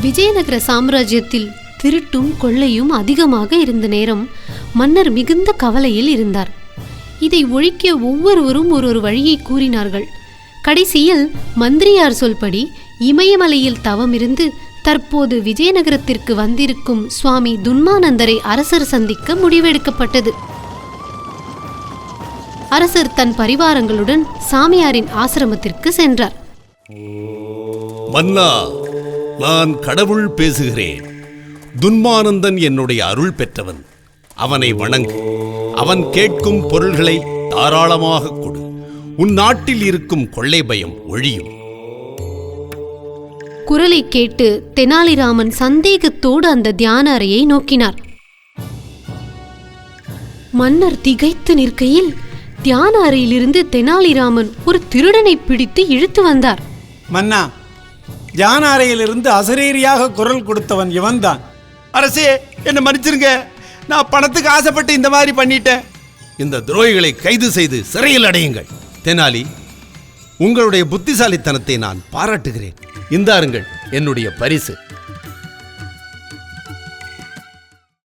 விஜயநகர சாம்ராஜ்யத்தில் திருட்டும் கொள்ளையும் அதிகமாக இருந்த நேரம் மன்னர் மிகுந்த கவலையில் இருந்தார். இதை ஒழிக்க ஒவ்வொருவரும் ஒரு வழியை கூறினார்கள். கடைசியில் மந்திரியார் சொல்படி இமயமலையில் தவமிருந்து தற்போது விஜயநகரத்திற்கு வந்திருக்கும் சுவாமி துன்மானந்தரை அரசர் சந்திக்க முடிவெடுக்கப்பட்டது. அரசர் தன் பரிவாரங்களுடன் சாமியாரின் ஆசிரமத்திற்கு சென்றார். மன்னா, நான் கடவுள் பேசுகிறேன். துன்மானந்தன் என்னுடைய அருள் பெற்றவன். அவனை வணங்கு. அவன் கேட்கும் பொருள்களை தாராளமாக கொடு. உன் நாட்டில் இருக்கும் கொள்ளை பயம் ஒழியும். குரலை கேட்டு தெனாலிராமன் சந்தேகத்தோடு அந்த தியான அறையை நோக்கினார். மன்னர் திகைத்து நிற்கையில் தியான அறையிலிருந்து தெனாலிராமன் ஒரு திருடனை பிடித்து இழுத்து வந்தார். மன்னா, தியான அறையிலிருந்து அசரீரியாக குரல் கொடுத்தவன் இவன்தான். அரசே, என்ன மன்னிச்சிருங்க. நான் பணத்துக்கு ஆசைப்பட்டு இந்த மாதிரி பண்ணிட்டேன். இந்த துரோகிகளை கைது செய்து சிறையில் அடையுங்கள். தெனாலி, உங்களுடைய புத்திசாலித்தனத்தை நான் பாராட்டுகிறேன். இந்தாருங்கள் என்னுடைய பரிசு.